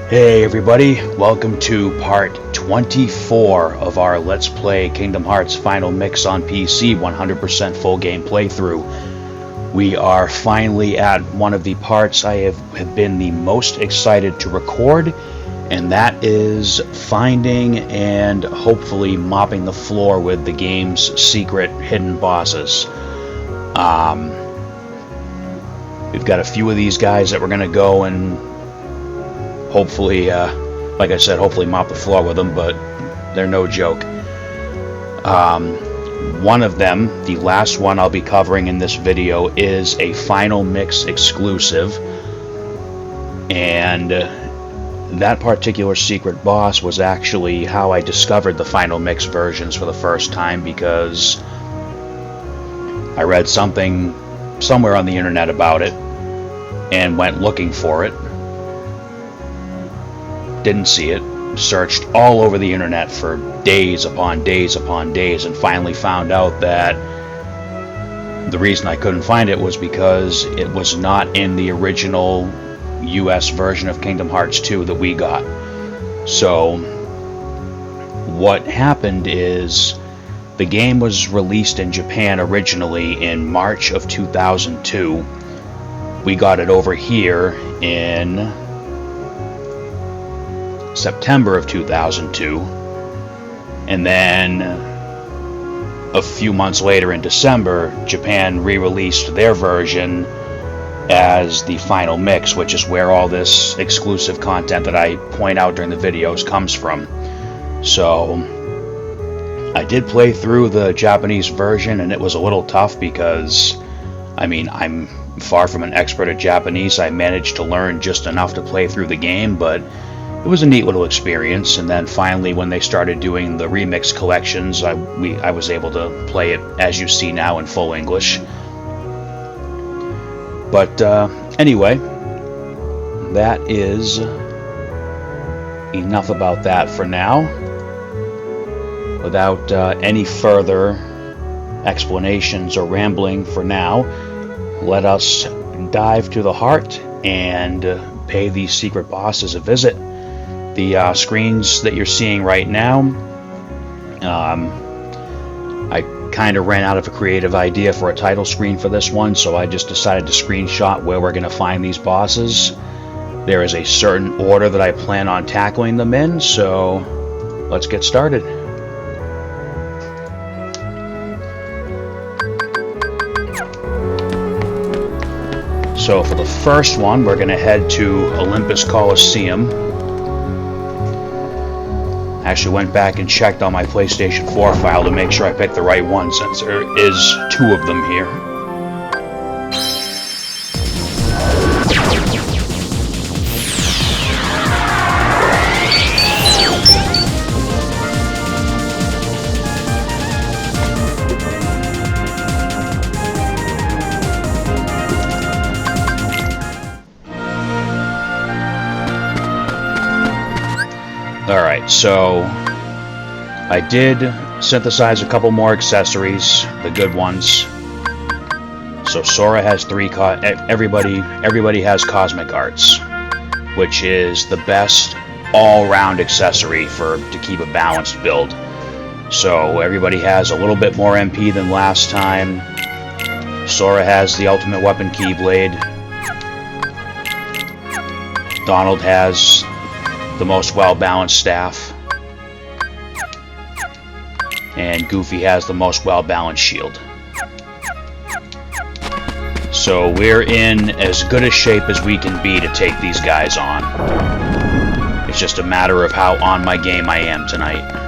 Hey everybody, welcome to part 24 of our Let's Play Kingdom Hearts Final Mix on PC 100% full game playthrough. We are finally at one of the parts I have been the most excited to record, and that is finding and hopefully mopping the floor with the game's secret hidden bosses. We've got a few of these guys that we're going to go and hopefully, like I said, hopefully mop the floor with them, but they're no joke. One of them, the last one I'll be covering in this video, is a Final Mix exclusive, and that particular secret boss was actually how I discovered the Final Mix versions for the first time, because I read something somewhere on the internet about it and went looking for it. Didn't see it, searched all over the internet for days upon days upon days, and finally found out that the reason I couldn't find it was because it was not in the original US version of Kingdom Hearts 2 that we got. So what happened is the game was released in Japan originally in March of 2002. We got it over here in September of 2002, and then a few months later in December, Japan re-released their version as the Final Mix, which is where all this exclusive content that I point out during the videos comes from. So I did play through the Japanese version, and it was a little tough because, I mean, I'm far from an expert at Japanese. I managed to learn just enough to play through the game, but it was a neat little experience. And then finally, when they started doing the remix collections, I was able to play it as you see now in full English. But anyway, that is enough about that for now. Without any further explanations or rambling for now, let us dive to the heart and pay these secret bosses a visit. The screens that you're seeing right now, I kind of ran out of a creative idea for a title screen for this one, so I just decided to screenshot where we're going to find these bosses. There is a certain order that I plan on tackling them in, so let's get started. So for the first one, we're going to head to Olympus Coliseum. Actually went back and checked on my PlayStation 4 file to make sure I picked the right one, since there is two of them here. Alright, so I did synthesize a couple more accessories, the good ones. So Sora has everybody has Cosmic Arts, which is the best all-round accessory to keep a balanced build. So everybody has a little bit more MP than last time. Sora has the Ultimate Weapon Keyblade. Donald has the most well-balanced staff, and Goofy has the most well-balanced shield. So we're in as good a shape as we can be to take these guys on. It's just a matter of how on my game I am tonight.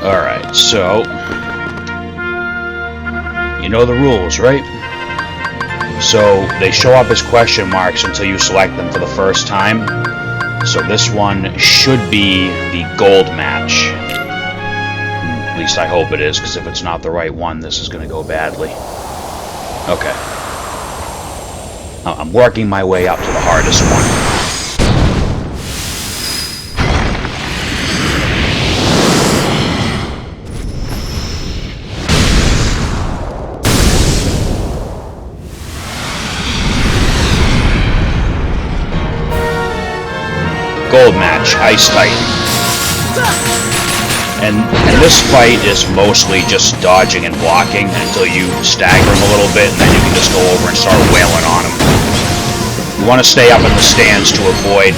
Alright, so you know the rules, right? So they show up as question marks until you select them for the first time. So this one should be the gold match. At least I hope it is, because if it's not the right one, this is going to go badly. Okay. I'm working my way up to the hardest one. Gold match, Ice Titan. And this fight is mostly just dodging and blocking until you stagger him a little bit, and then you can just go over and start wailing on him. You want to stay up in the stands to avoid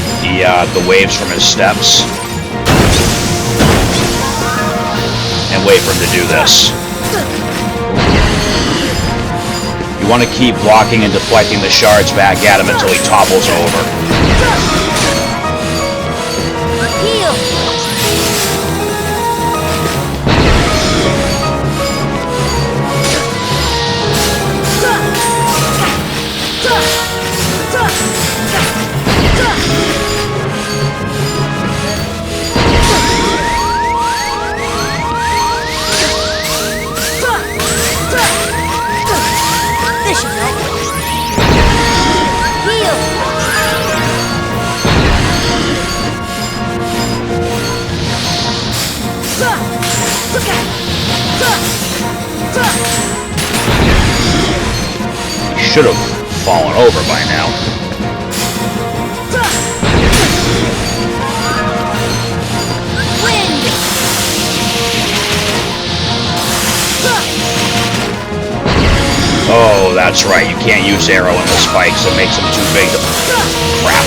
the waves from his steps. And wait for him to do this. You want to keep blocking and deflecting the shards back at him until he topples over. Should have fallen over by now. Oh, that's right. You can't use arrow in the spikes. It makes them too big to... Crap.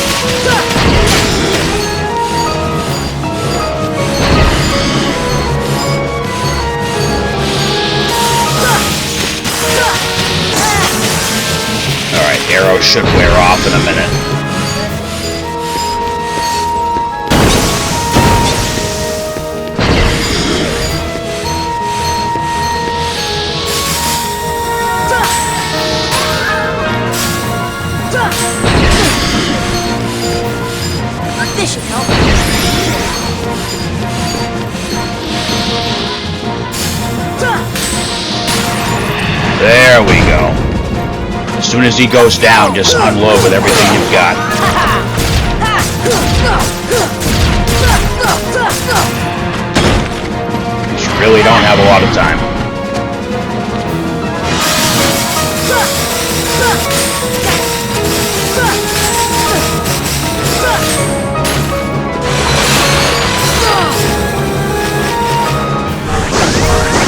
Arrow should wear off in a minute. This should help. There we go. As soon as he goes down, just unload with everything you've got. You really don't have a lot of time.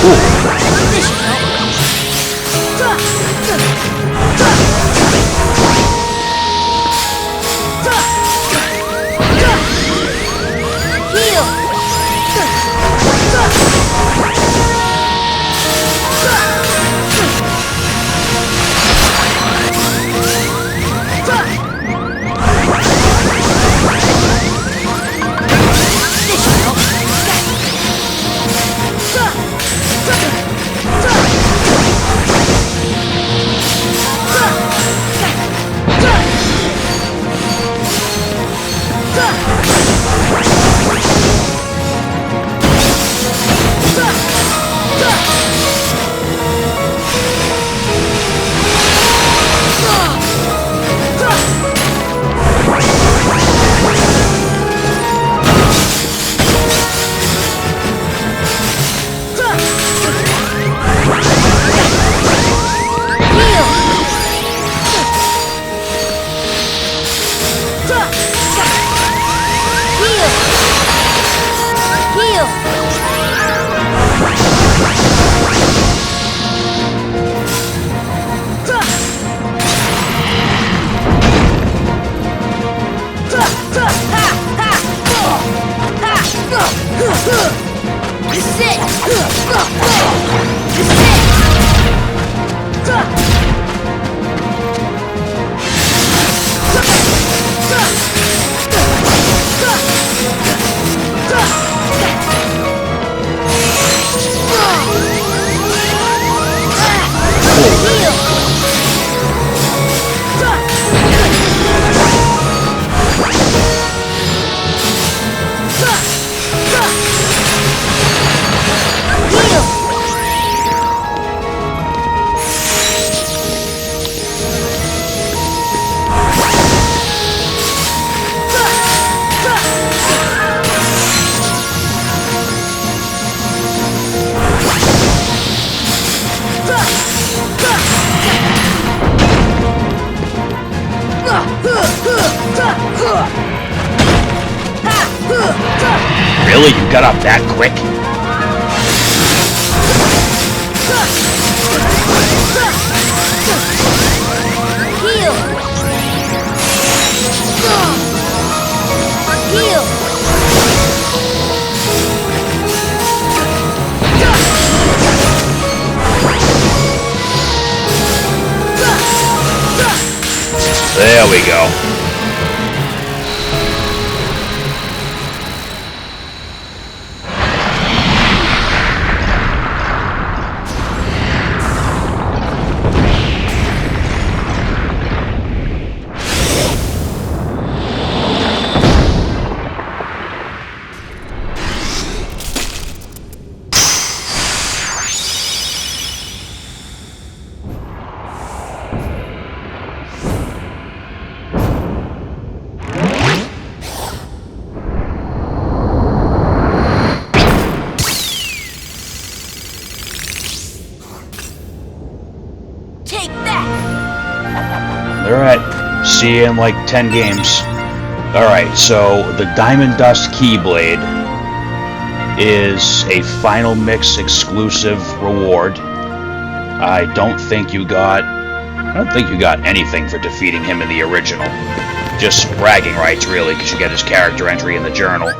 Ooh. Really? You got up that quick? Heal! Heal! There we go. Alright, see you in like 10 games. Alright, so the Diamond Dust Keyblade is a Final Mix exclusive reward. I don't think you got anything for defeating him in the original. Just bragging rights, really, because you get his character entry in the journal.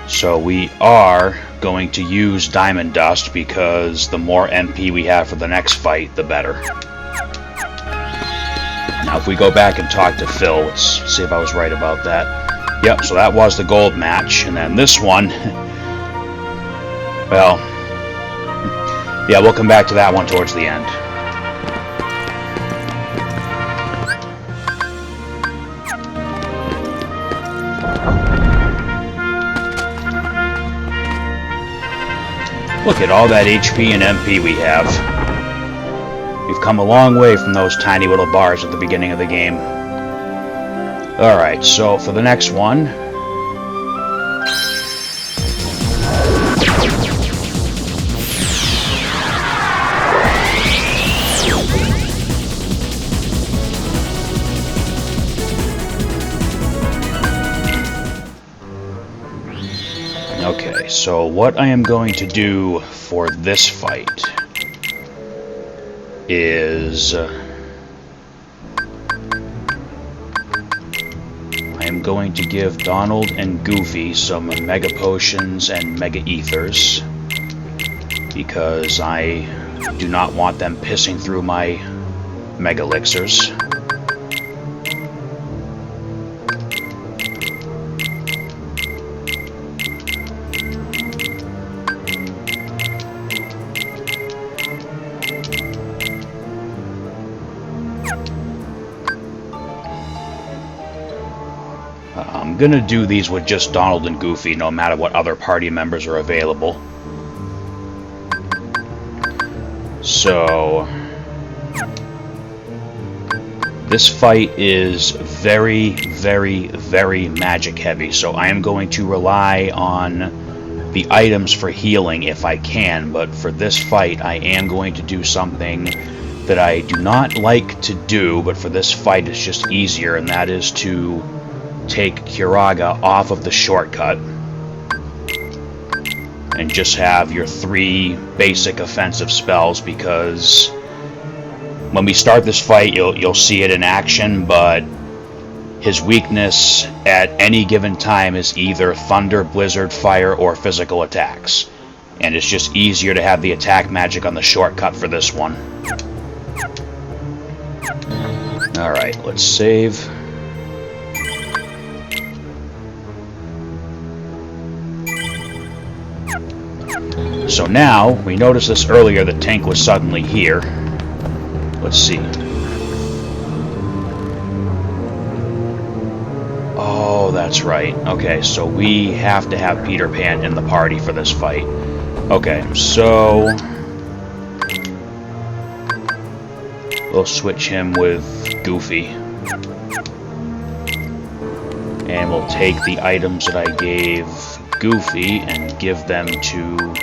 So we are going to use Diamond Dust because the more MP we have for the next fight, the better. Now if we go back and talk to Phil, let's see if I was right about that. Yep, so that was the gold match. And then this one, well, yeah, we'll come back to that one towards the end. Look at all that HP and MP we have. We've come a long way from those tiny little bars at the beginning of the game. Alright, so for the next one... Okay, so what I am going to do for this fight is I am going to give Donald and Goofy some Mega Potions and Mega Ethers because I do not want them pissing through my Mega Elixirs. I'm gonna do these with just Donald and Goofy, no matter what other party members are available. So... this fight is very, very, very magic heavy, so I am going to rely on the items for healing if I can, but for this fight I am going to do something that I do not like to do, but for this fight it's just easier, and that is to take Kiraga off of the shortcut and just have your 3 basic offensive spells, because when we start this fight you'll see it in action, but his weakness at any given time is either thunder, blizzard, fire, or physical attacks, and it's just easier to have the attack magic on the shortcut for this one. Alright, let's save. So now, we noticed this earlier that Tank was suddenly here. Let's see. Oh, that's right. Okay, so we have to have Peter Pan in the party for this fight. Okay, so... we'll switch him with Goofy. And we'll take the items that I gave Goofy and give them to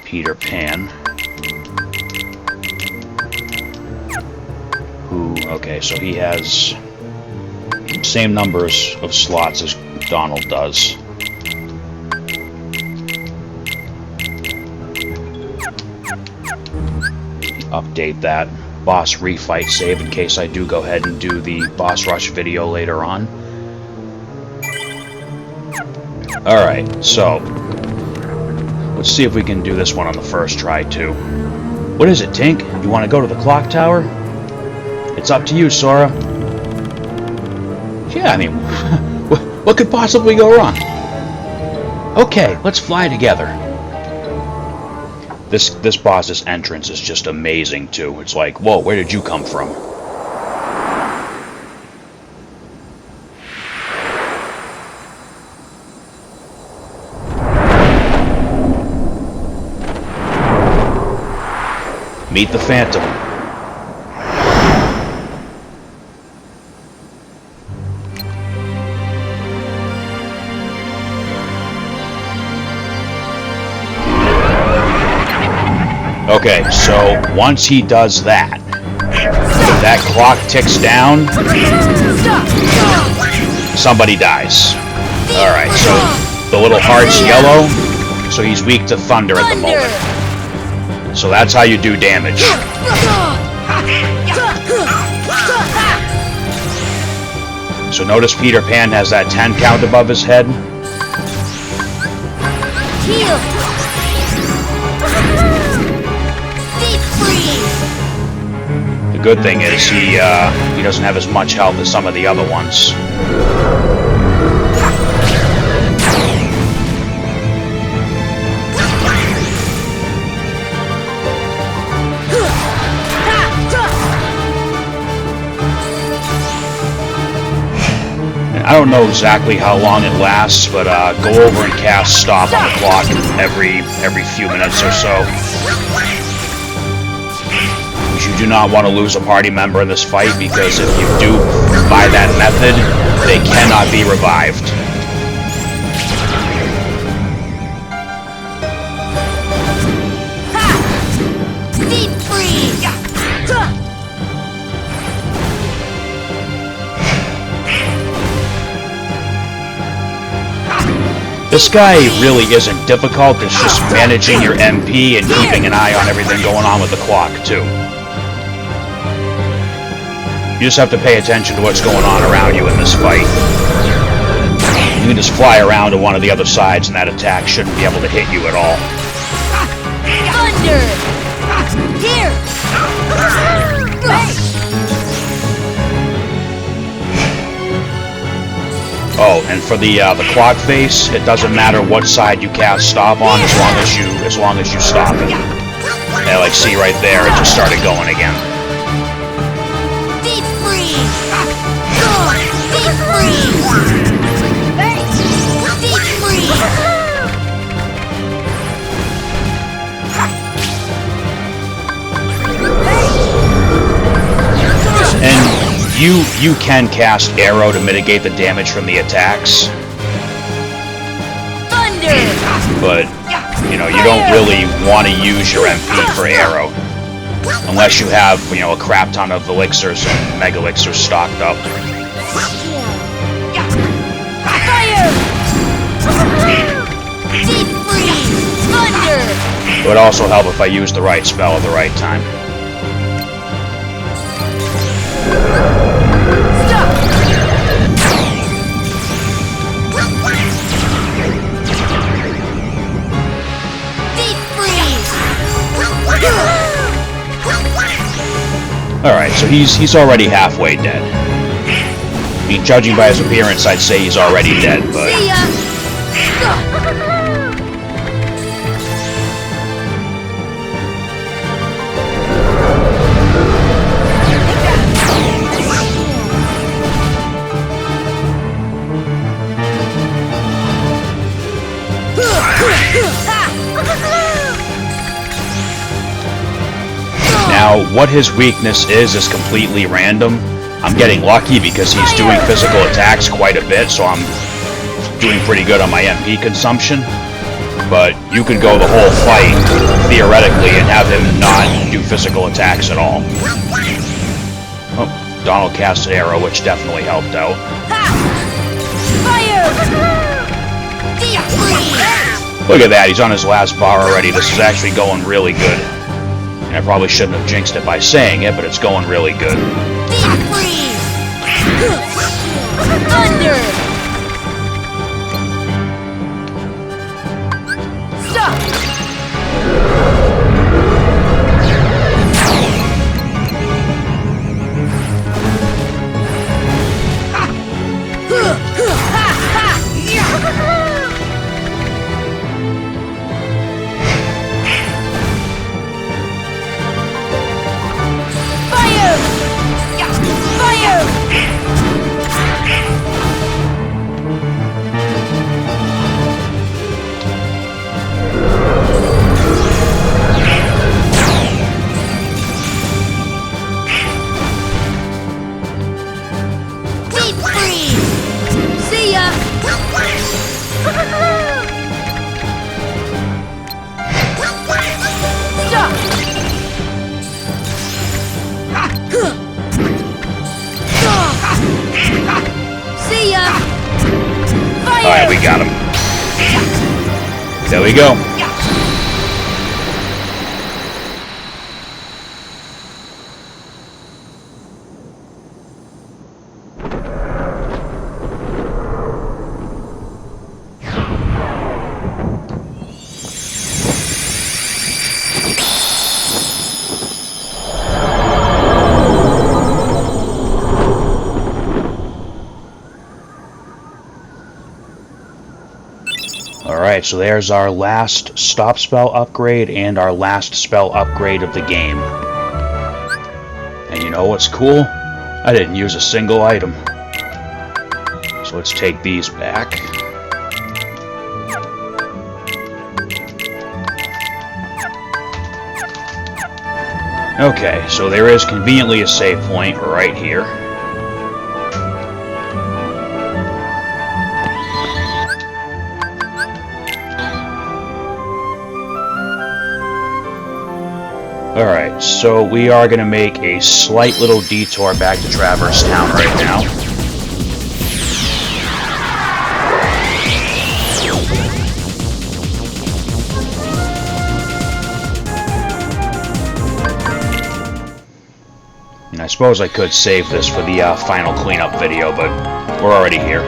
Peter Pan. Who, okay, so he has same numbers of slots as Donald does. Update that boss refight save in case I do go ahead and do the boss rush video later on. Alright, so let's see if we can do this one on the first try too. What is it, Tink? You want to go to the clock tower? It's up to you, Sora. Yeah, I mean, what could possibly go wrong? Okay, let's fly together. This boss's entrance is just amazing too. It's like, whoa, where did you come from? Meet the Phantom. Okay, so once he does that, that clock ticks down, somebody dies. Alright, so the little heart's yellow, so he's weak to thunder at the moment. So that's how you do damage. So notice Peter Pan has that 10 count above his head. The good thing is he doesn't have as much health as some of the other ones. I don't know exactly how long it lasts, but go over and cast stop on the clock every few minutes or so. You do not want to lose a party member in this fight, because if you do by that method, they cannot be revived. Deep freeze! This guy really isn't difficult, it's just managing your MP and keeping an eye on everything going on with the clock, too. You just have to pay attention to what's going on around you in this fight. You can just fly around to one of the other sides and that attack shouldn't be able to hit you at all. Thunder! Here! Oh, and for the clock face, it doesn't matter what side you cast stop on as long as you stop it. Yeah, like see right there, it just started going again. Deep freeze! Deep freeze! Deep freeze! And you can cast arrow to mitigate the damage from the attacks. Thunder! But, you know, you don't really want to use your MP for arrow. Unless you have, you know, a crap ton of elixirs and mega elixirs stocked up. Fire! Deep freeze! Thunder! It would also help if I used the right spell at the right time. Alright, so he's already halfway dead. I mean, judging by his appearance, I'd say he's already dead, but... See ya! Now, what his weakness is completely random. I'm getting lucky because he's doing physical attacks quite a bit, so I'm doing pretty good on my MP consumption. But you could go the whole fight, theoretically, and have him not do physical attacks at all. Oh, Donald cast an arrow, which definitely helped out. Fire! Deep freeze! Look at that, he's on his last bar already. This is actually going really good. And I probably shouldn't have jinxed it by saying it, but it's going really good. Deep freeze! Thunder! Stop! Fire! Fire! Deep freeze! See ya! Stop! See ya! Fire! Alright, we got him. There we go. Alright, so there's our last stop spell upgrade and our last spell upgrade of the game. And you know what's cool? I didn't use a single item. So let's take these back. Okay, so there is conveniently a save point right here. Alright, so we are going to make a slight little detour back to Traverse Town right now. And I suppose I could save this for the final cleanup video, but we're already here.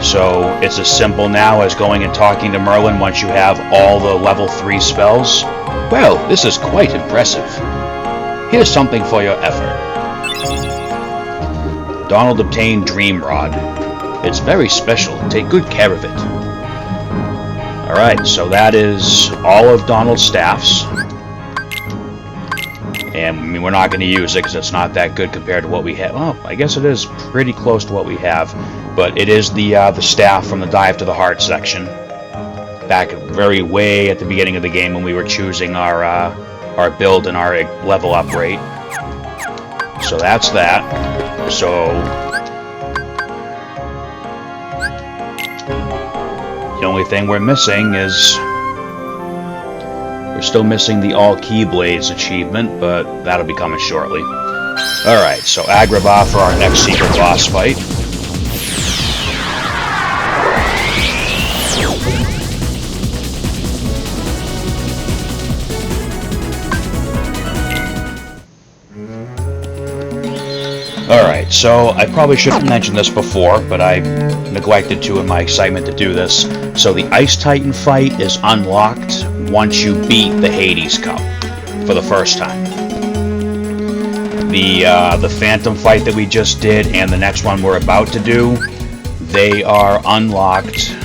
So it's as simple now as going and talking to Merlin once you have all the level 3 spells. Well, this is quite impressive. Here's something for your effort. Donald obtained Dream Rod. It's very special. Take good care of it. Alright, so that is all of Donald's staffs. And I mean, we're not going to use it because it's not that good compared to what we have. Well, I guess it is pretty close to what we have. But it is the staff from the Dive to the Heart section. Back very way at the beginning of the game when we were choosing our build and our level up rate. So that's that. So the only thing we're missing is we're still missing the all Keyblades achievement, but that'll be coming shortly. Alright, so Agrabah for our next secret boss fight. Alright, so I probably should have mentioned this before, but I neglected to in my excitement to do this. So the Ice Titan fight is unlocked once you beat the Hades Cup for the first time. The Phantom fight that we just did and the next one we're about to do, they are unlocked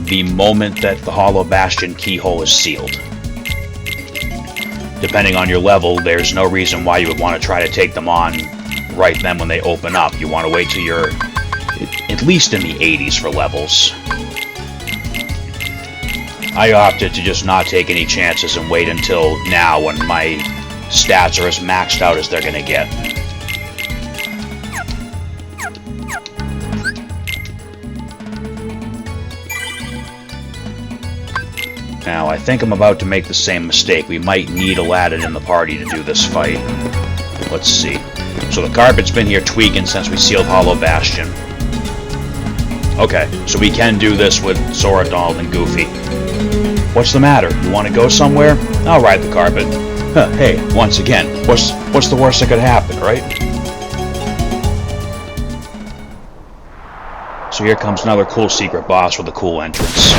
the moment that the Hollow Bastion keyhole is sealed. Depending on your level, there's no reason why you would want to try to take them on right then when they open up. You want to wait till you're at least in the 80s for levels. I opted to just not take any chances and wait until now when my stats are as maxed out as they're going to get. Now, I think I'm about to make the same mistake. We might need Aladdin in the party to do this fight. Let's see. So the carpet's been here tweaking since we sealed Hollow Bastion. Okay, so we can do this with Sora, Donald, and Goofy. What's the matter? You want to go somewhere? I'll ride the carpet. Huh, hey, once again, what's the worst that could happen, right? So here comes another cool secret boss with a cool entrance.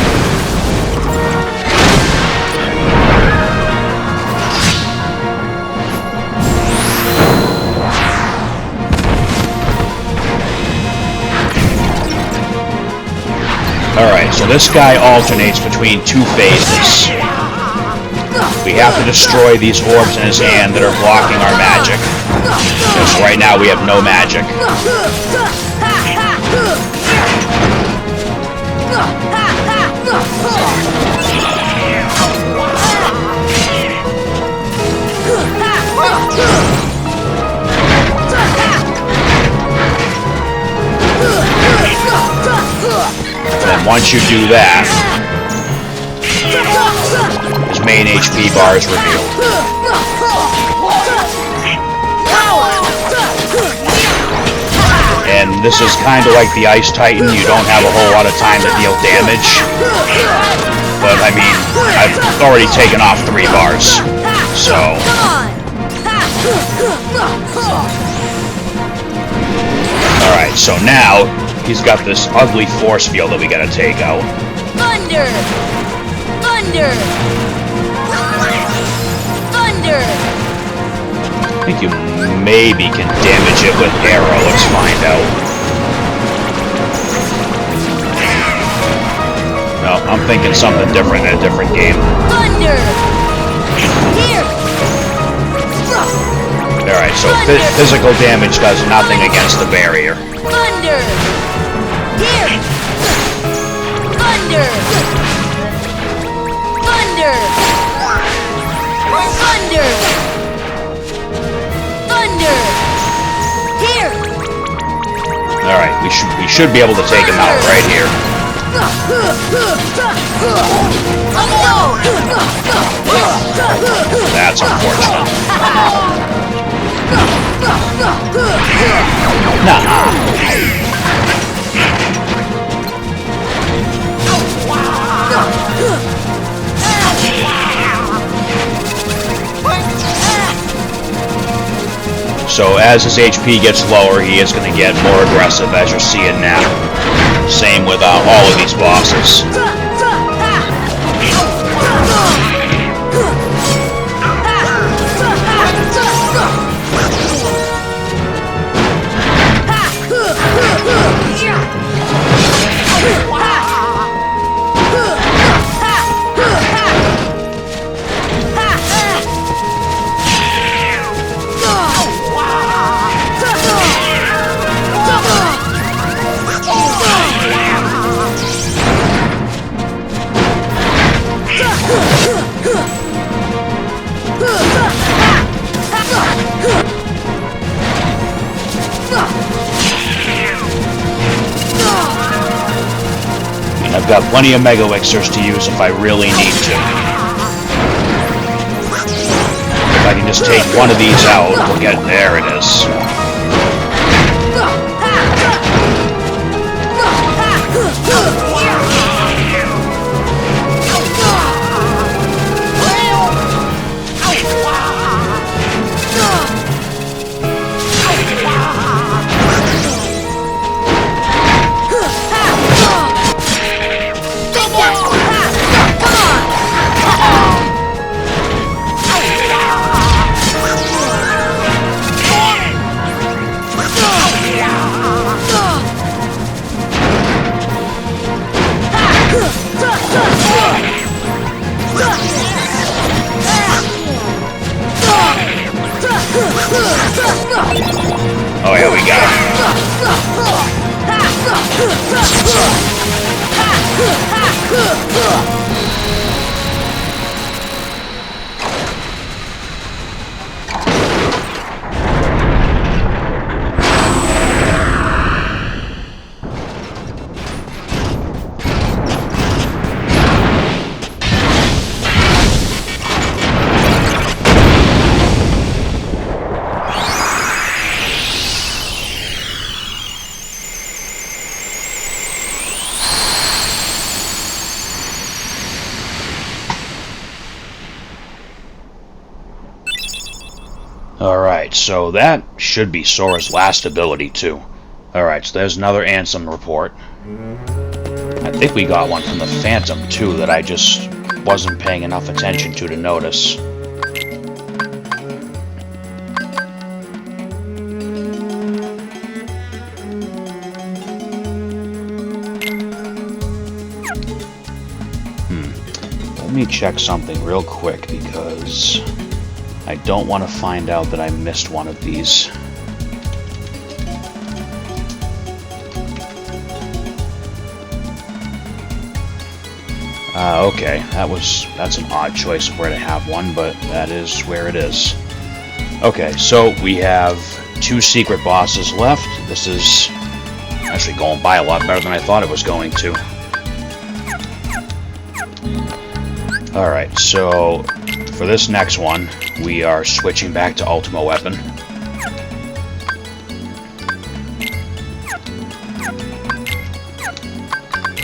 Alright, so this guy alternates between two phases. We have to destroy these orbs in his hand that are blocking our magic. So right now we have no magic. And once you do that, his main HP bar is revealed. And this is kind of like the Ice Titan. You don't have a whole lot of time to deal damage. But, I mean, I've already taken off 3 bars. So... Alright, so now, he's got this ugly force field that we gotta take out. Thunder! Thunder! Thunder! I think you maybe can damage it with arrow. Let's find out. No, I'm thinking something different in a different game. Thunder! Here! Alright, so physical damage does nothing against the barrier. Thunder! Here! Thunder! Thunder! Thunder! Thunder! Here! Alright, we should be able to take him out right here. That's unfortunate. Nah. So as his HP gets lower, he is going to get more aggressive, as you're seeing now. Same with all of these bosses. I've got plenty of Mega Elixirs to use if I really need to. If I can just take one of these out, we'll get... There it is. Oh yeah, we got Alright, so that should be Sora's last ability, too. Alright, so there's another Ansem report. I think we got one from the Phantom, too, that I just wasn't paying enough attention to notice. Let me check something real quick, because I don't want to find out that I missed one of these. Okay, that's an odd choice of where to have one, but that is where it is. Okay, so we have 2 secret bosses left. This is actually going by a lot better than I thought it was going to. Alright, so for this next one, we are switching back to Ultima Weapon.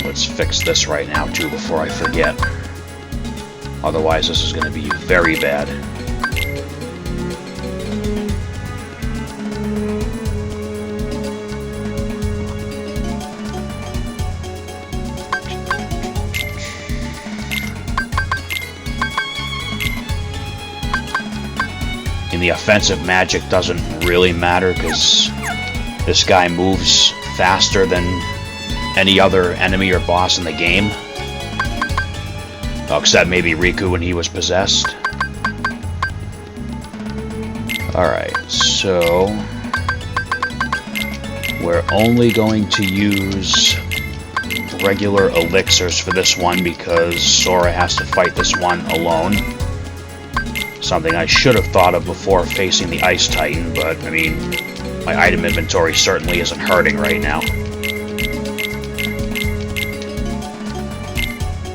Let's fix this right now, too, before I forget. Otherwise, this is going to be very bad. And the offensive magic doesn't really matter, because this guy moves faster than any other enemy or boss in the game. Oh, except maybe Riku when he was possessed. Alright, so we're only going to use regular elixirs for this one, because Sora has to fight this one alone. Something I should have thought of before facing the Ice Titan, but, I mean, my item inventory certainly isn't hurting right now.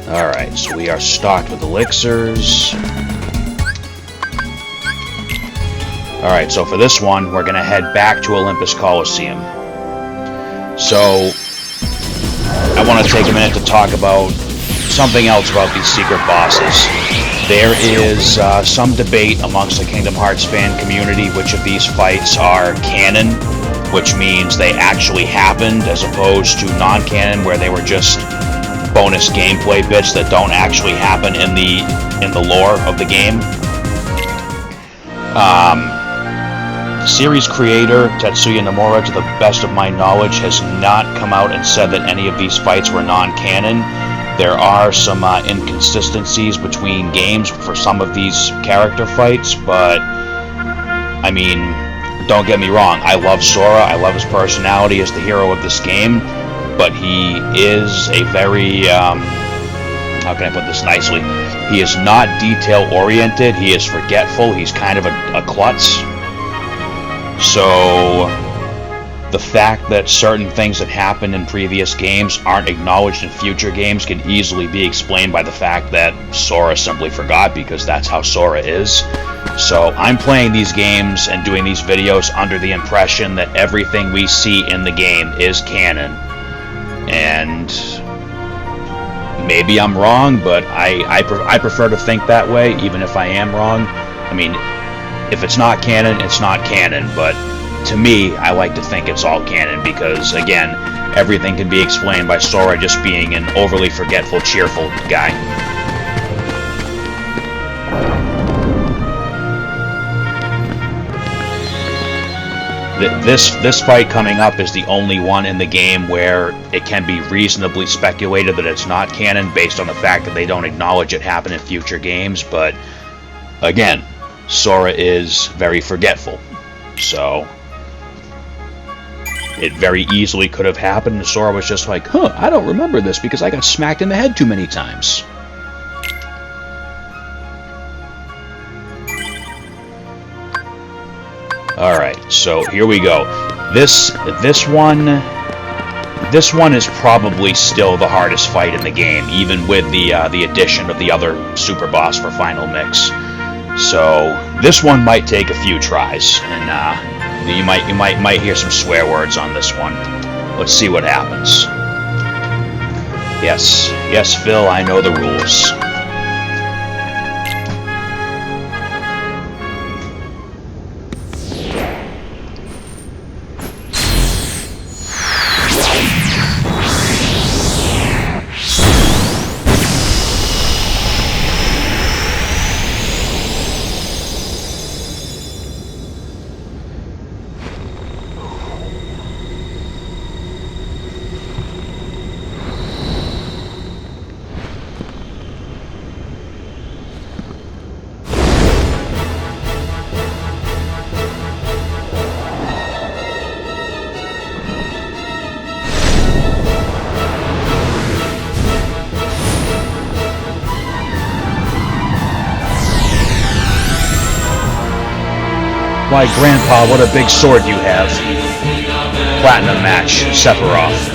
Alright, so we are stocked with elixirs. Alright, so for this one, we're going to head back to Olympus Coliseum. So, I want to take a minute to talk about something else about these secret bosses. There is some debate amongst the Kingdom Hearts fan community which of these fights are canon, which means they actually happened, as opposed to non-canon, where they were just bonus gameplay bits that don't actually happen in the lore of the game. The series creator, Tetsuya Nomura, to the best of my knowledge, has not come out and said that any of these fights were non-canon. There are some inconsistencies between games for some of these character fights, but, I mean, don't get me wrong, I love Sora, I love his personality as the hero of this game, but he is a very, how can I put this nicely? He is not detail-oriented, he is forgetful, he's kind of a klutz. So, the fact that certain things that happened in previous games aren't acknowledged in future games can easily be explained by the fact that Sora simply forgot, because that's how Sora is. So I'm playing these games and doing these videos under the impression that everything we see in the game is canon. And maybe I'm wrong, but I prefer to think that way, even if I am wrong. I mean, if it's not canon, it's not canon, but to me, I like to think it's all canon, because, again, everything can be explained by Sora just being an overly forgetful, cheerful guy. This fight coming up is the only one in the game where it can be reasonably speculated that it's not canon, based on the fact that they don't acknowledge it happened in future games, but, again, Sora is very forgetful, so it very easily could have happened, and Sora was just like, huh, I don't remember this because I got smacked in the head too many times. Alright, so here we go. This one is probably still the hardest fight in the game, even with the addition of the other super boss for Final Mix. So this one might take a few tries, and you might hear some swear words on this one. Let's see what happens. Yes, Phil, I know the rules. Why, Grandpa, what a big sword you have. Platinum match, Sephiroth.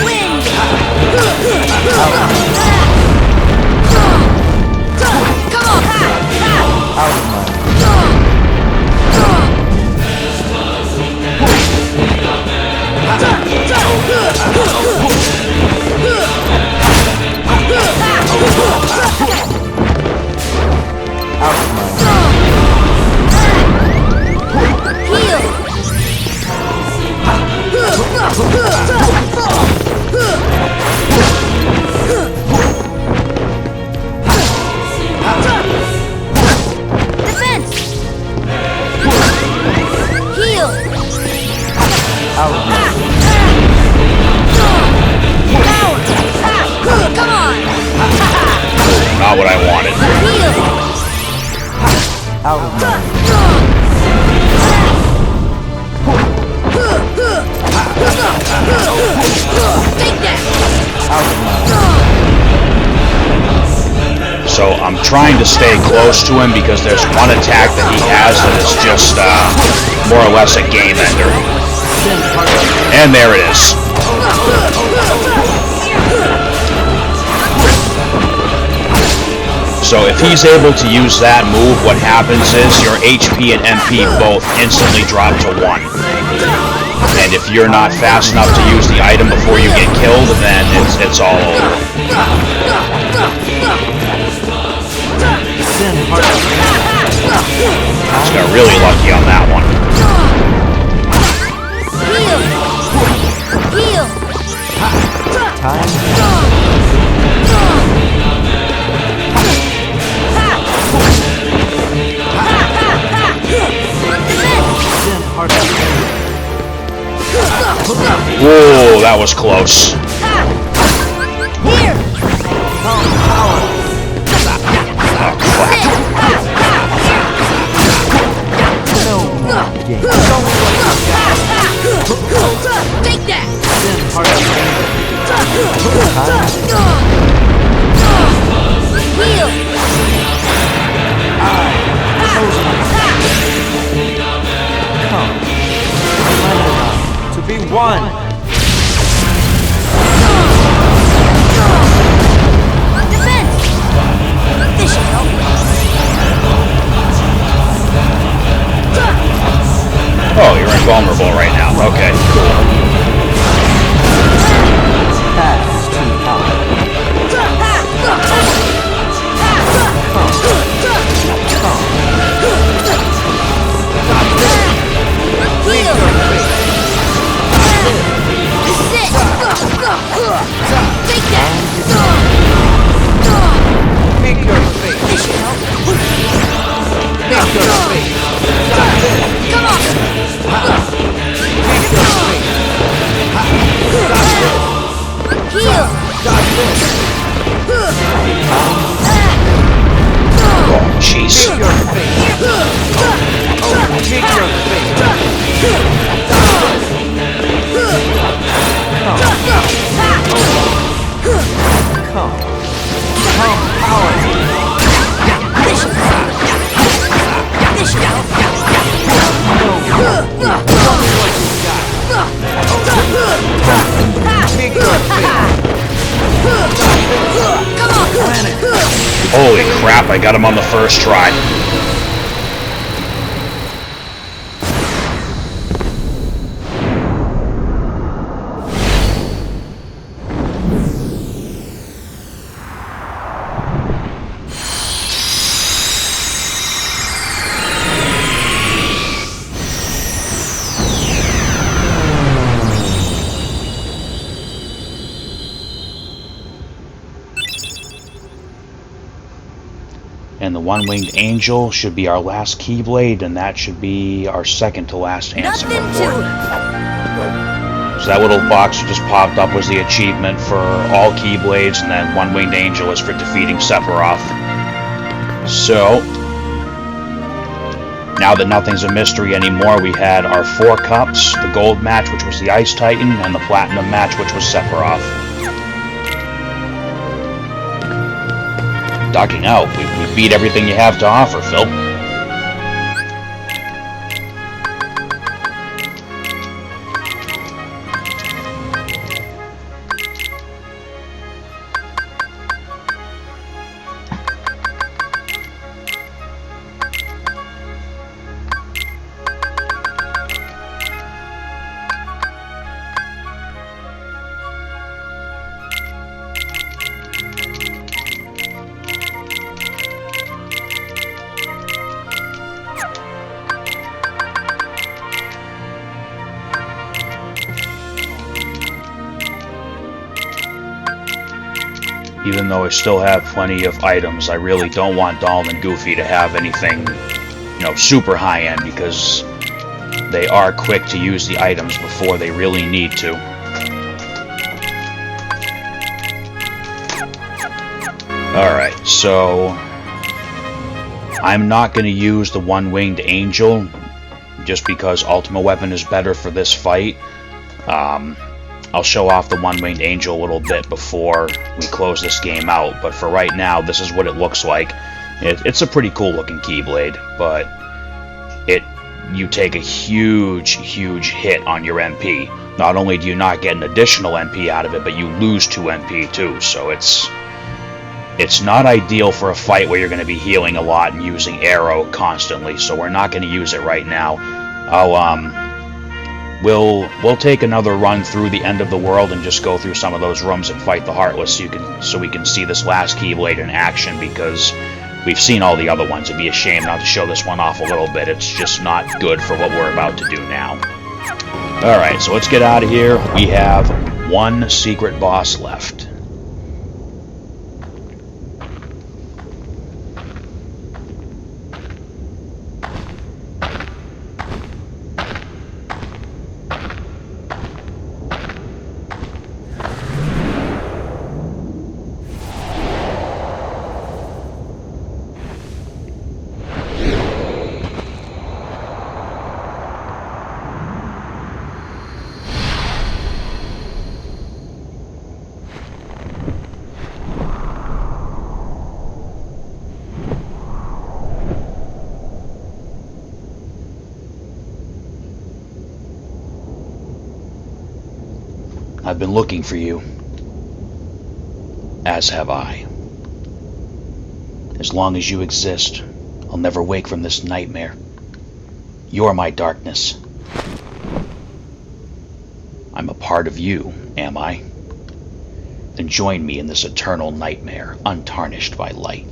Wind! Come on! Out of my Not what I wanted. out of my So I'm trying to stay close to him because there's one attack that he has that is just more or less a game ender. And there it is. So if he's able to use that move, what happens is your HP and MP both instantly drop to 1. And if you're not fast enough to use the item before you get killed, then it's all over. Just got really lucky on that one. Whoa, that was close. Here! Oh, crap. Take that! Heal! to be one. Defense! This should help. Oh, you're invulnerable right now. Okay, cool. Pass to power. Heal! Sit! Take that! Make your face. This should help. Make your face. Come on! Make your face. Heal! Oh, jeez. Make your face. Make your face. Come. Come, power. This should help. This should help. Make your face. Come on! Holy crap, I got him on the first try. And the one-winged angel should be our last Keyblade, and that should be our second to last Handsome Nothing Report. to it. So that little box that just popped up was the achievement for all Keyblades, and then one-winged angel is for defeating Sephiroth. So, now that nothing's a mystery anymore, we had our 4 cups, the gold match, which was the Ice Titan, and the platinum match, which was Sephiroth. Ducking out. We beat everything you have to offer, Phil. though I still have plenty of items, I really don't want Donald and Goofy to have anything, you know, super high-end, because they are quick to use the items before they really need to. Alright, so I'm not going to use the one-winged angel just because Ultimate Weapon is better for this fight. I'll show off the one-winged angel a little bit before we close this game out, but for right now, this is what it looks like. It's a pretty cool-looking Keyblade, but you take a huge hit on your MP. Not only do you not get an additional MP out of it, but you lose 2 MP too, so it's not ideal for a fight where you're going to be healing a lot and using arrow constantly, so we're not going to use it right now. We'll take another run through the end of the world and just go through some of those rooms and fight the Heartless so we can see this last Keyblade in action, because we've seen all the other ones. It'd be a shame not to show this one off a little bit. It's just not good for what we're about to do now. Alright, so let's get out of here. We have one secret boss left. I've been looking for you, as have I. As long as you exist, I'll never wake from this nightmare. You're my darkness. I'm a part of you, am I? Then join me in this eternal nightmare, untarnished by light.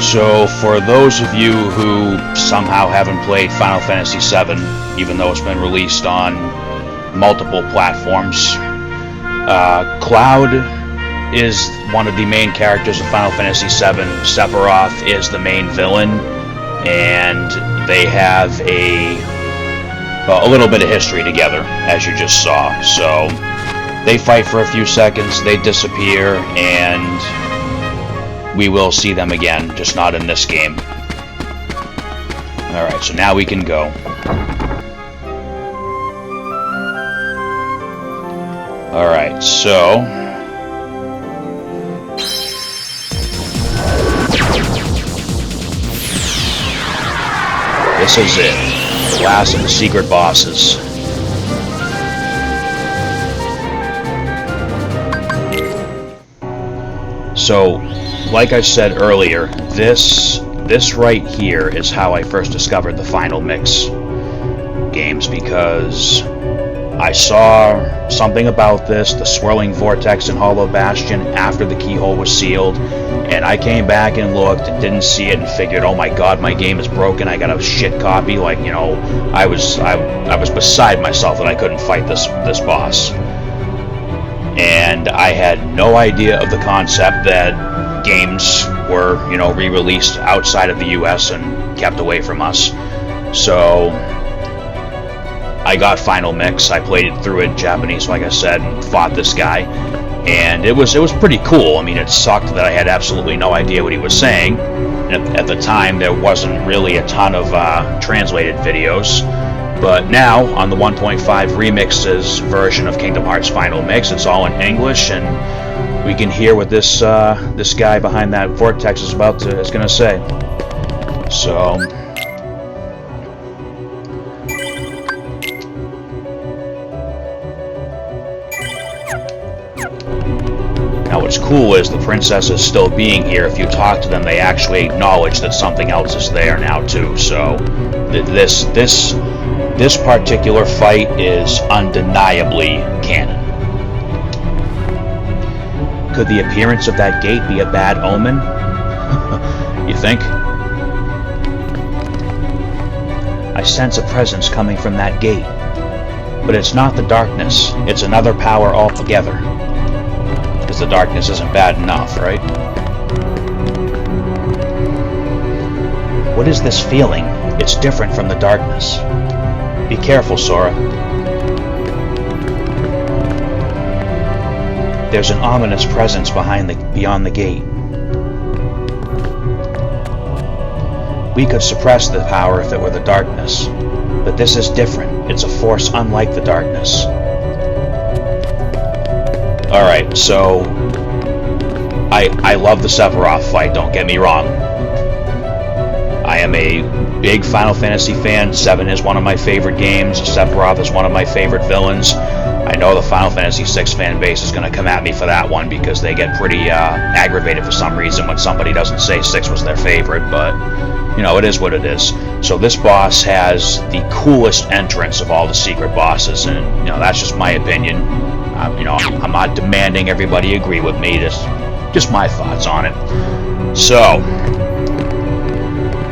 So, for those of you who somehow haven't played Final Fantasy VII, even though it's been released on multiple platforms, Cloud is one of the main characters of Final Fantasy VII. Sephiroth is the main villain, and they have a little bit of history together, as you just saw. So, they fight for a few seconds, they disappear, and we will see them again, just not in this game. Alright, so now we can go. Alright, so this is it. The last of the secret bosses. So, like I said earlier, this right here is how I first discovered the Final Mix games, because I saw something about this, the swirling vortex in Hollow Bastion, after the keyhole was sealed, and I came back and looked and didn't see it and figured, oh my god, my game is broken, I got a shit copy. Like, you know, I was beside myself that I couldn't fight this boss. And I had no idea of the concept that games were, you know, re-released outside of the US and kept away from us. So I got Final Mix. I played it through in Japanese, like I said, and fought this guy, and it was pretty cool. I mean, it sucked that I had absolutely no idea what he was saying. At the time, there wasn't really a ton of translated videos. But now, on the 1.5 Remixes version of Kingdom Hearts Final Mix, it's all in English, and we can hear what this this guy behind that vortex is gonna say. So now what's cool is the princesses still being here. If you talk to them, they actually acknowledge that something else is there now too. So this particular fight is undeniably canon. Could the appearance of that gate be a bad omen? You think? I sense a presence coming from that gate. But it's not the darkness, it's another power altogether. Because the darkness isn't bad enough, right? What is this feeling? It's different from the darkness. Be careful, Sora. There's an ominous presence beyond the gate. We could suppress the power if it were the darkness, but this is different. It's a force unlike the darkness. Alright, so I love the Sephiroth fight, don't get me wrong. I am a big Final Fantasy fan. 7 is one of my favorite games. Sephiroth is one of my favorite villains. I know the Final Fantasy VI fan base is going to come at me for that one because they get pretty aggravated for some reason when somebody doesn't say 6 was their favorite, but, you know, it is what it is. So this boss has the coolest entrance of all the secret bosses, and, you know, that's just my opinion. You know, I'm not demanding everybody agree with me, just my thoughts on it. So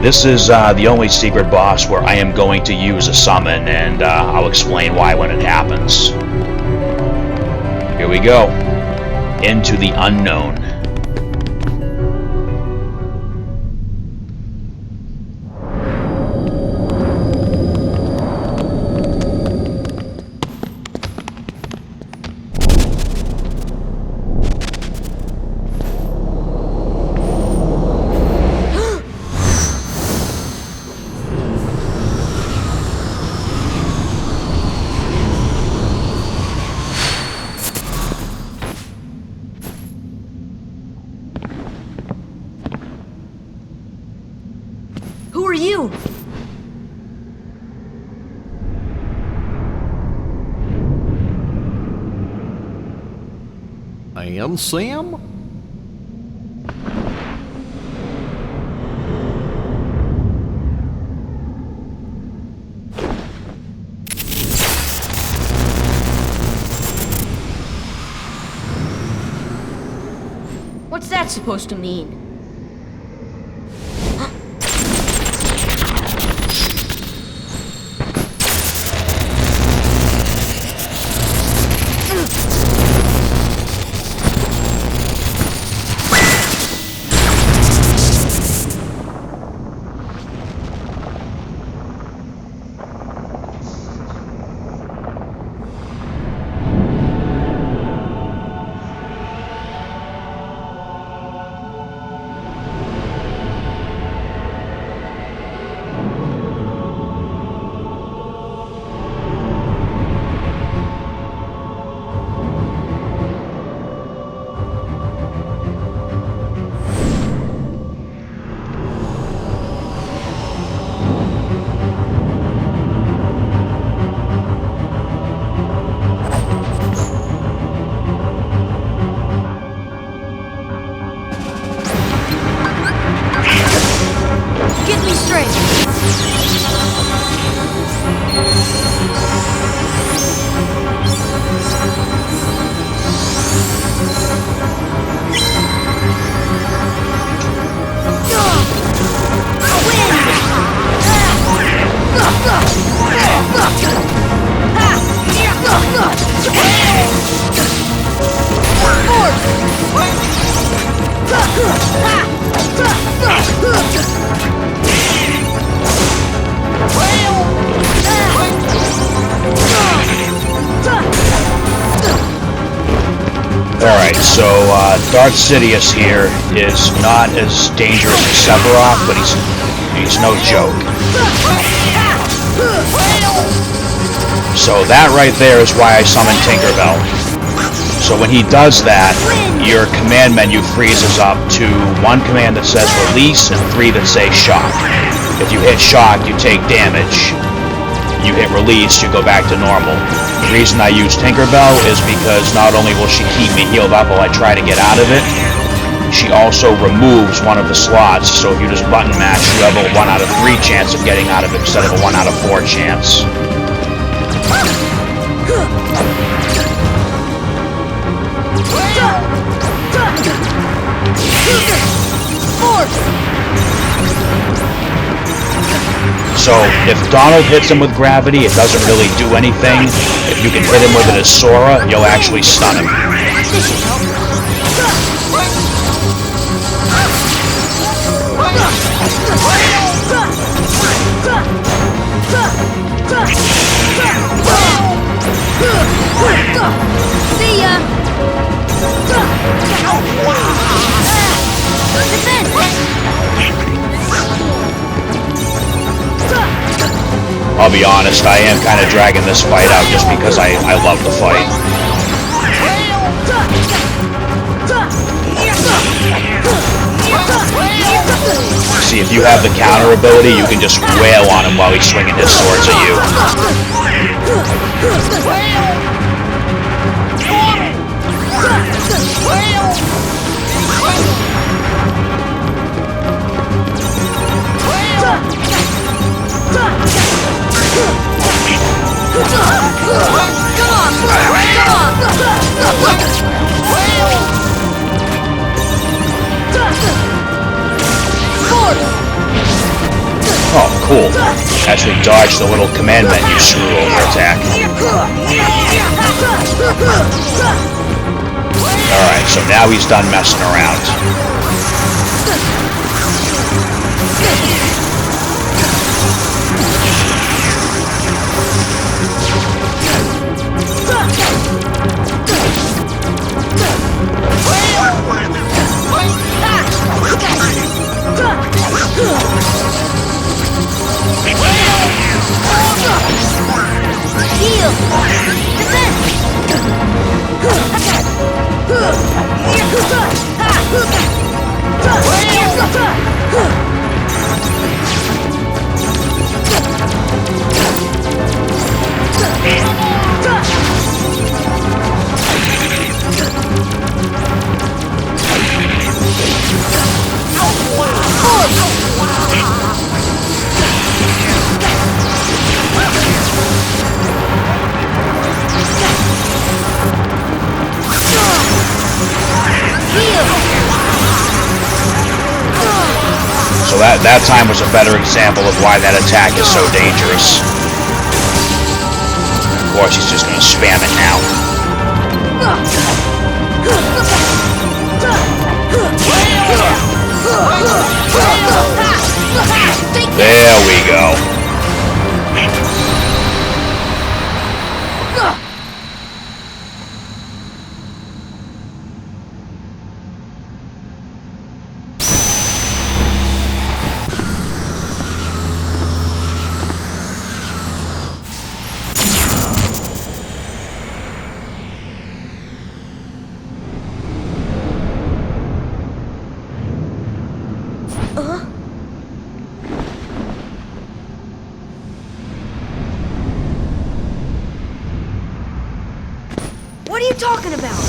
this is the only secret boss where I am going to use a summon, and I'll explain why when it happens. Here we go. Into the unknown. Who are you? I am Sam? What's that supposed to mean? Get me straight! Alright, so Darth Sidious here is not as dangerous as Sephiroth, but he's no joke. So that right there is why I summoned Tinkerbell. So when he does that, your command menu freezes up to one command that says release and 3 that say shock. If you hit shock, you take damage. You hit release, you go back to normal. The reason I use Tinkerbell is because not only will she keep me healed up while I try to get out of it, she also removes one of the slots, so if you just button mash, you have a 1 out of 3 chance of getting out of it instead of a 1 out of 4 chance. So, if Donald hits him with gravity, it doesn't really do anything. If you can hit him with an Asura, you'll actually stun him. This should help. See ya! I'll be honest, I am kind of dragging this fight out just because I love the fight. See, if you have the counter ability, you can just wail on him while he's swinging his swords at you. Oh, cool. Actually dodged the little command menu screw-over attack. Alright, so now he's done messing around. Heal! So that time was a better example of why that attack is so dangerous. Of course, he's just going to spam it now. There we go. What are you talking about?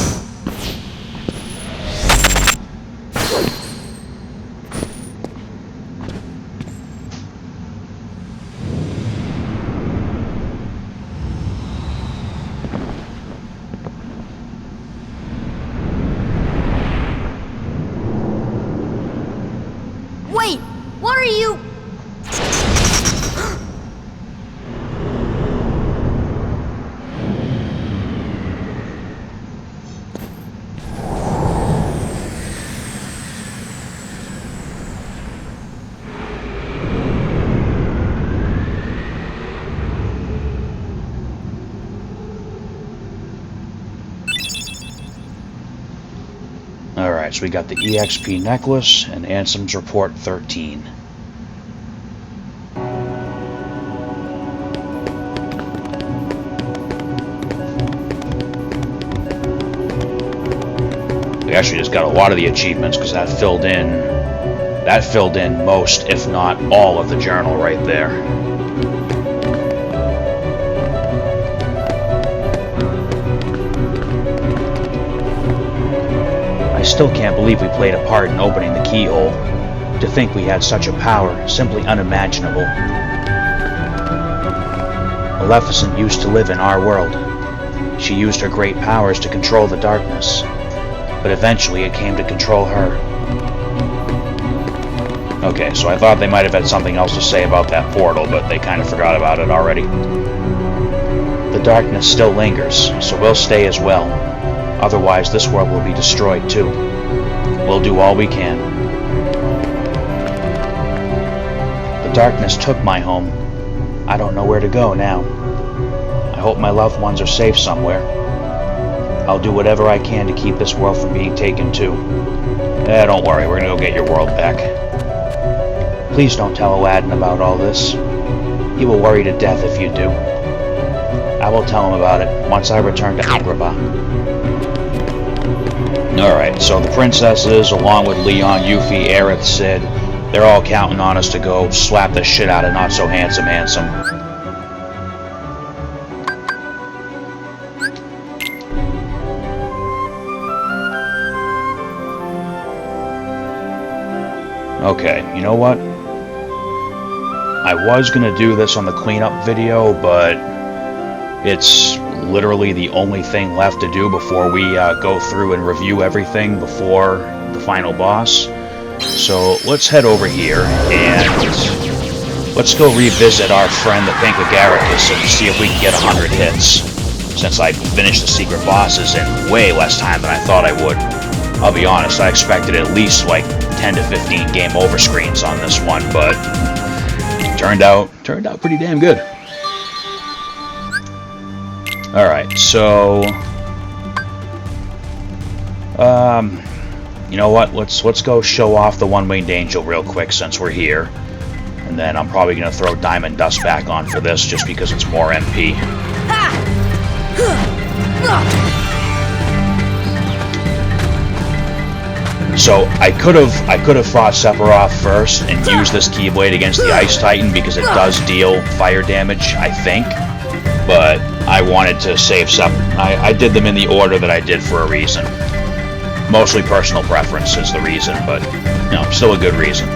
Wait, what are you... Alright, so we got the EXP necklace and Ansem's Report 13. actually just got a lot of the achievements because that filled in most, if not all, of the journal right there. I still can't believe we played a part in opening the keyhole. To think we had such a power, simply unimaginable. Maleficent used to live in our world. She used her great powers to control the darkness, but eventually it came to control her. Okay, so I thought they might have had something else to say about that portal, but they kind of forgot about it already. The darkness still lingers, so we'll stay as well. Otherwise, this world will be destroyed too. We'll do all we can. The darkness took my home. I don't know where to go now. I hope my loved ones are safe somewhere. I'll do whatever I can to keep this world from being taken too. Don't worry, we're gonna go get your world back. Please don't tell Aladdin about all this. He will worry to death if you do. I will tell him about it once I return to Agrabah. Alright, so the princesses, along with Leon, Yuffie, Aerith, Sid, they're all counting on us to go slap the shit out of Not-So-Handsome Handsome. Okay, you know what? I was gonna do this on the cleanup video, but it's literally the only thing left to do before we go through and review everything before the final boss. So let's head over here and let's go revisit our friend the Pink Agaricus and see if we can get 100 hits. Since I finished the secret bosses in way less time than I thought I would. I'll be honest, I expected at least like 10 to 15 game over screens on this one, but it turned out pretty damn good. Alright, so you know what, let's go show off the one-winged angel real quick since we're here. And then I'm probably gonna throw Diamond Dust back on for this just because it's more MP. So I could have fought Sephiroth first and used this Keyblade against the Ice Titan because it does deal fire damage, I think. But I wanted to save I did them in the order that I did for a reason. Mostly personal preference is the reason, but you know, still a good reason.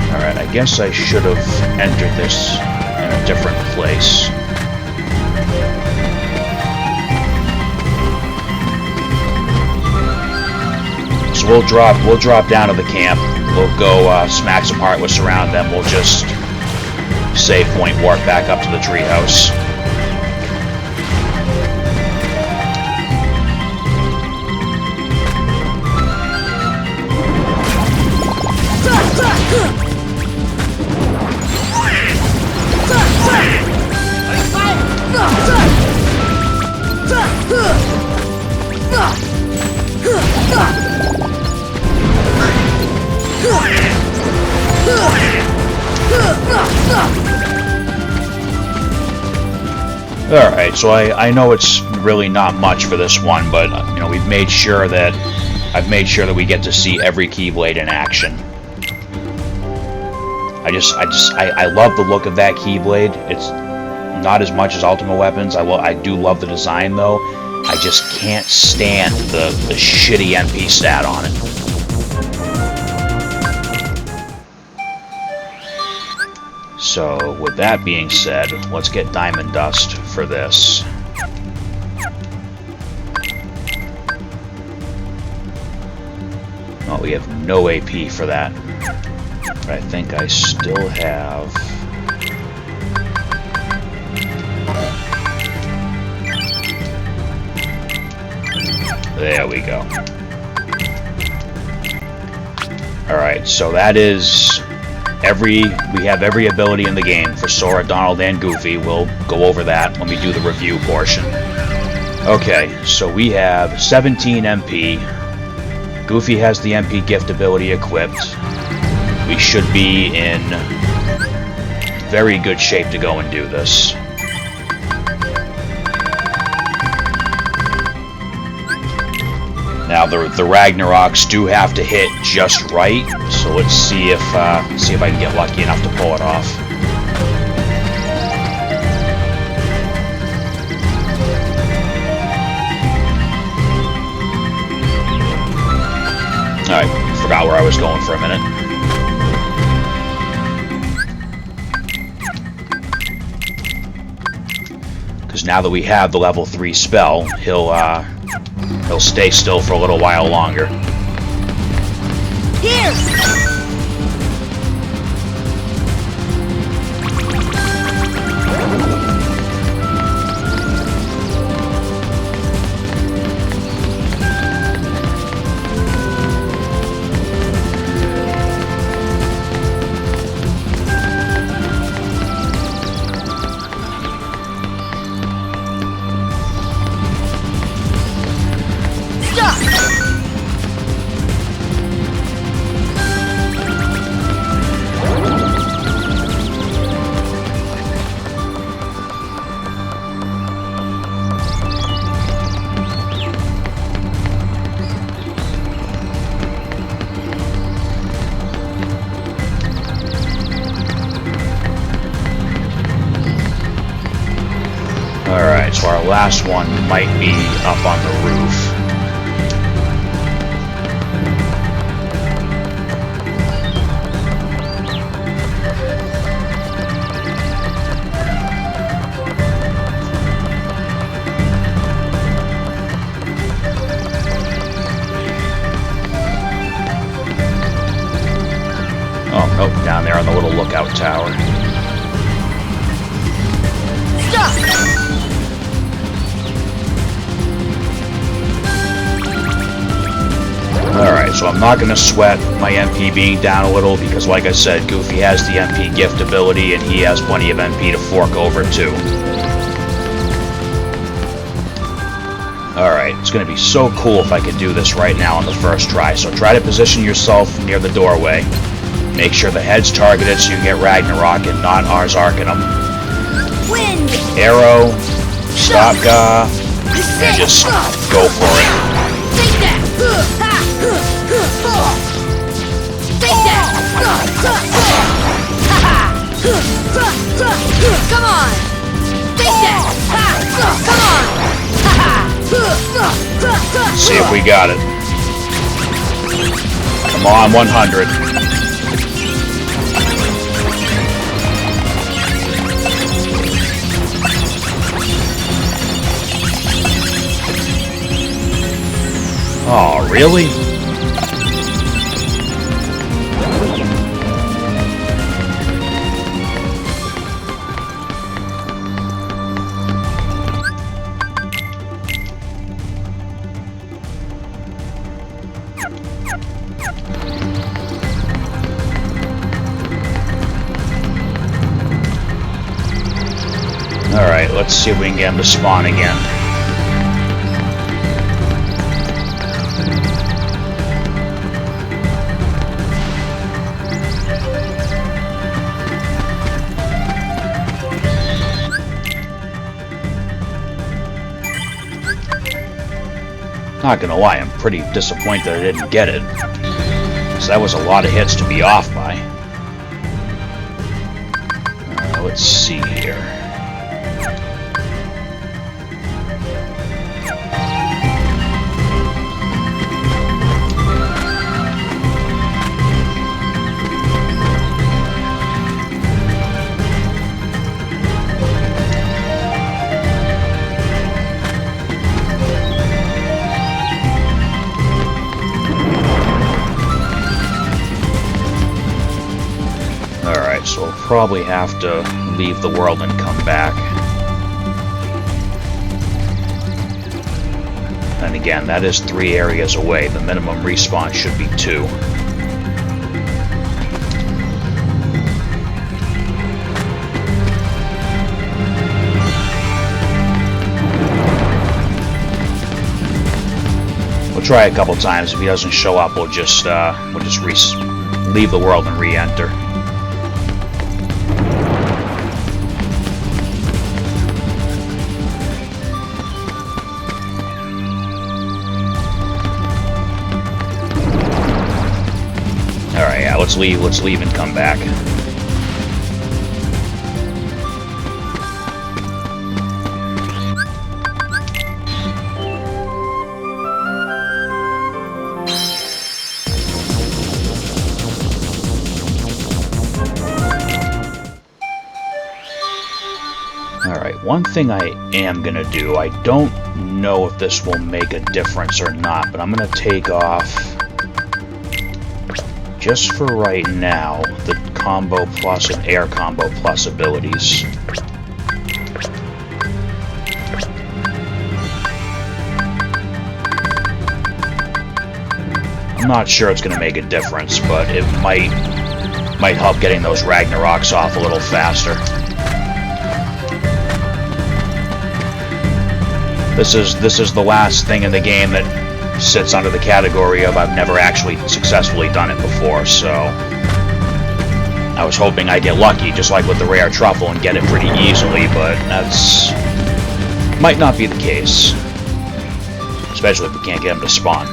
Alright, I guess I should have entered this in a different place. So we'll drop down to the camp. We'll go smack some Heartless around them. We'll just save point warp back up to the treehouse. Alright, so I know it's really not much for this one, but you know, I've made sure that we get to see every Keyblade in action. I love the look of that Keyblade. It's not as much as Ultimate Weapons. I do love the design though. I just can't stand the shitty MP stat on it. So, with that being said, let's get Diamond Dust for this. Oh, we have no AP for that. But I think I still have... There we go. Alright, so that is... we have every ability in the game for Sora, Donald, and Goofy. We'll go over that when we do the review portion. Okay, so we have 17 MP. Goofy has the MP gift ability equipped. We should be in very good shape to go and do this. Now the Ragnaroks do have to hit just right, so let's see if I can get lucky enough to pull it off. Alright, forgot where I was going for a minute. Because now that we have the level 3 spell, he'll stay still for a little while longer. Here! Alright, so our last one might be up on the roof. Oh, nope, down there on the little lookout tower. Stop! Alright, so I'm not going to sweat my MP being down a little because, like I said, Goofy has the MP gift ability and he has plenty of MP to fork over too. Alright, it's going to be so cool if I could do this right now on the first try. So try to position yourself near the doorway. Make sure the head's targeted so you can get Ragnarok and not Ars Arcanum. Wind! Arrow, stop ga, and just go for it. Take that! Take that! Come on! Take that! Come on! See if we got it. Come on, 100. Oh, really? Alright, let's see if we can get him to spawn again. Not gonna lie, I'm pretty disappointed I didn't get it. Because that was a lot of hits to be off by. Let's see here. So we'll probably have to leave the world and come back. And again, that is 3 areas away. The minimum respawn should be 2. We'll try a couple times. If he doesn't show up, we'll just leave the world and re-enter. let's leave and come back. Alright, one thing I am gonna do, I don't know if this will make a difference or not, but I'm gonna take off, just for right now, the combo plus and air combo plus abilities. I'm not sure it's gonna make a difference, but it might help getting those Ragnaroks off a little faster. This is the last thing in the game that sits under the category of I've never actually successfully done it before, so I was hoping I'd get lucky, just like with the rare truffle, and get it pretty easily, but that's might not be the case. Especially if we can't get him to spawn.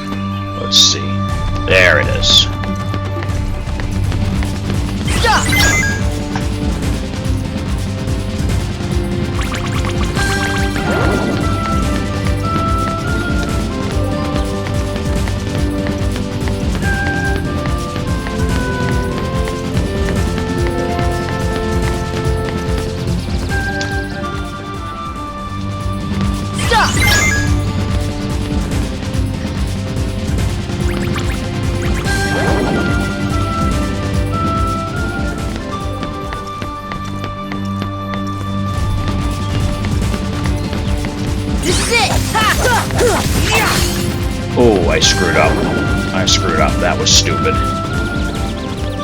Let's see. There it is. Stop! Oh, I screwed up. I screwed up. That was stupid.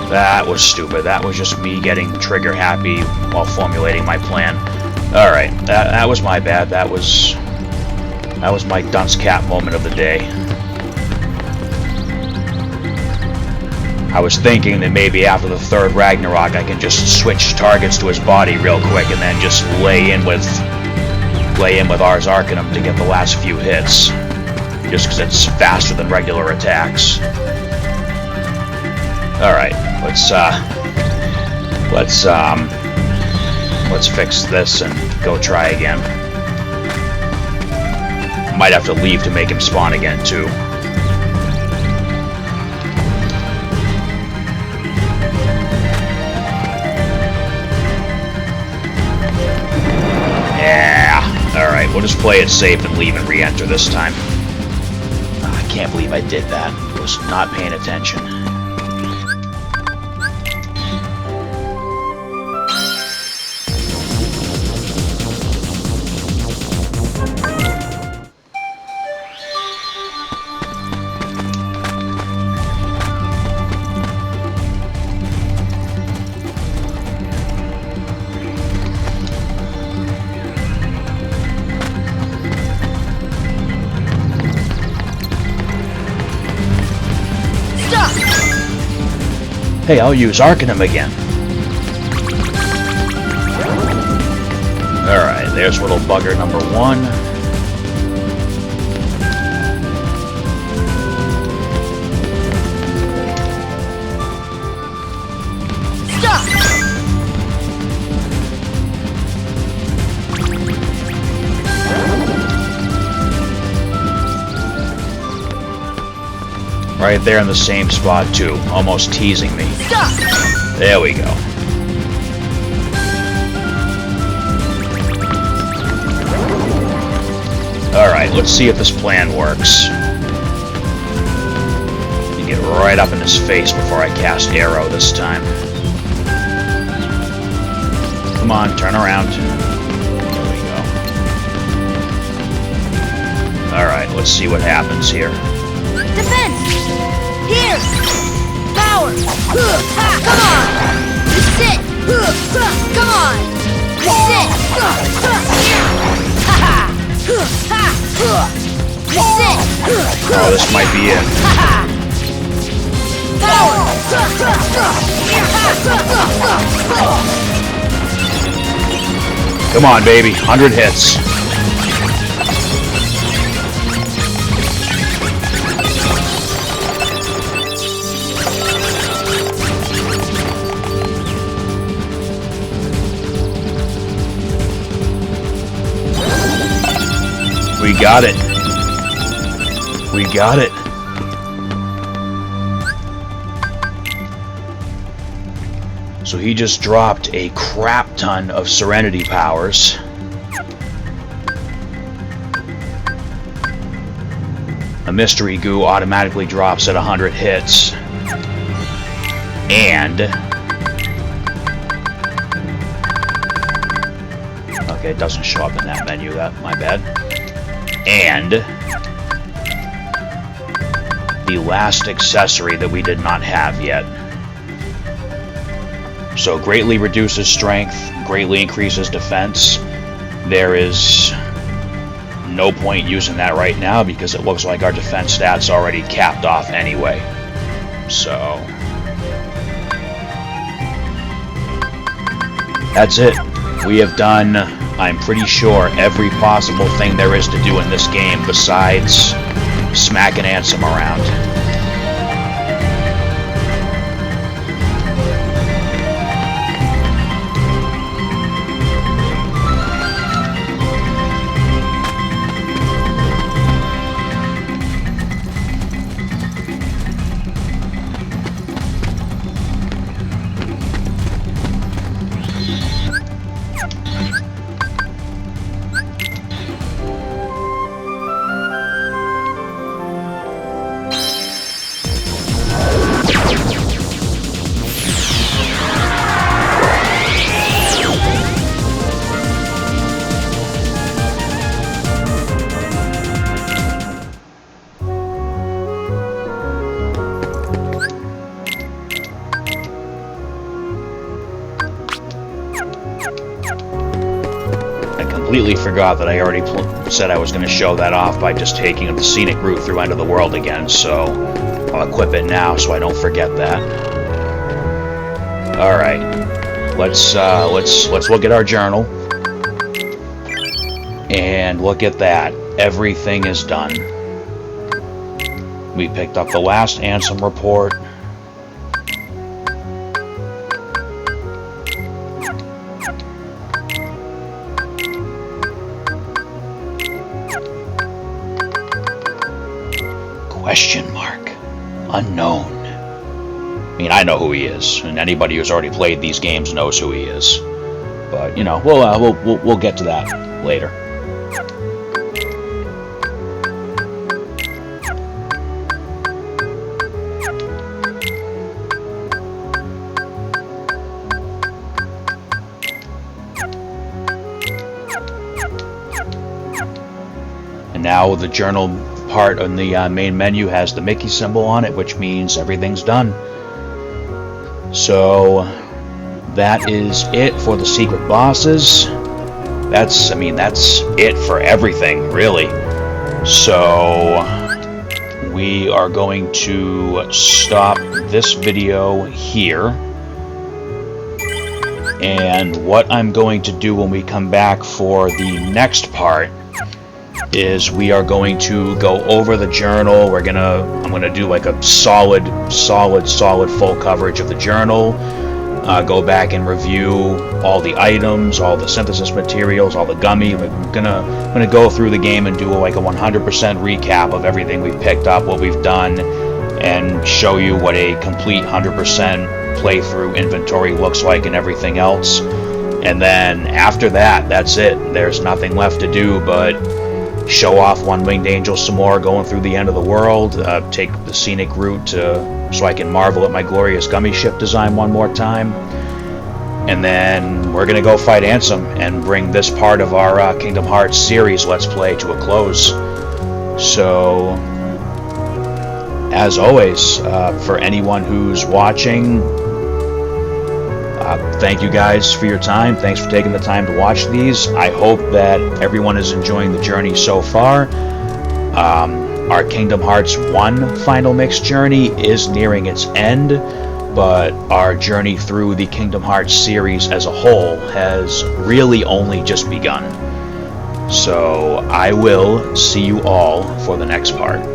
That was stupid. That was just me getting trigger happy while formulating my plan. Alright, that was my bad. That was my dunce cap moment of the day. I was thinking that maybe after the third Ragnarok I can just switch targets to his body real quick and then just lay in with Ars Arcanum to get the last few hits. Just because it's faster than regular attacks. Alright, let's fix this and go try again. Might have to leave to make him spawn again, too. Yeah, alright, we'll just play it safe and leave and re-enter this time. I can't believe I did that. I was not paying attention. Hey, I'll use Arcanum again. Alright, there's little bugger number 1. Stop! Right there in the same spot, too. Almost teasing me. Stop! There we go. Alright, let's see if this plan works. You get right up in his face before I cast Arrow this time. Come on, turn around. There we go. Alright, let's see what happens here. Defense! Here! Power! Ha! Come on! Sit! Come on! Sit! Ha ha! Sit! Oh, this might be it. Power! Come on, baby. 100 hits. got it. We got it. So he just dropped a crap ton of Serenity powers. A mystery goo automatically drops at 100 hits. And... okay, it doesn't show up in that menu, my bad. And... the last accessory that we did not have yet. So greatly reduces strength, greatly increases defense. There is no point using that right now because it looks like our defense stats already capped off anyway. So that's it. We have done, I'm pretty sure, every possible thing there is to do in this game besides smacking Ansem around. Completely forgot that I already said I was going to show that off by just taking the scenic route through End of the World again, so I'll equip it now so I don't forget that. Alright, let's look at our journal, and look at that. Everything is done. We picked up the last Ansem report. Question mark. Unknown. I mean, I know who he is, and anybody who's already played these games knows who he is. But you know, we'll get to that later. And now the journal part on the main menu has the Mickey symbol on it, which means everything's done. So that is it for the secret bosses. That's it for everything, really. So we are going to stop this video here. And what I'm going to do when we come back for the next part is we are going to go over the journal. I'm gonna do like a solid full coverage of the journal. Go back and review all the items, all the synthesis materials, all the gummy. I'm gonna go through the game and do like a 100% recap of everything we've picked up, what we've done, and show you what a complete 100% playthrough inventory looks like and everything else. And then after that, that's it. There's nothing left to do but show off One-Winged Angel some more, going through the End of the World, take the scenic route so I can marvel at my glorious gummy ship design one more time, and then we're gonna go fight Ansem and bring this part of our Kingdom Hearts series Let's Play to a close. So, as always, for anyone who's watching, thank you guys for your time. Thanks for taking the time to watch these. I hope that everyone is enjoying the journey so far. Our Kingdom Hearts 1 Final Mix journey is nearing its end, but our journey through the Kingdom Hearts series as a whole has really only just begun. So I will see you all for the next part.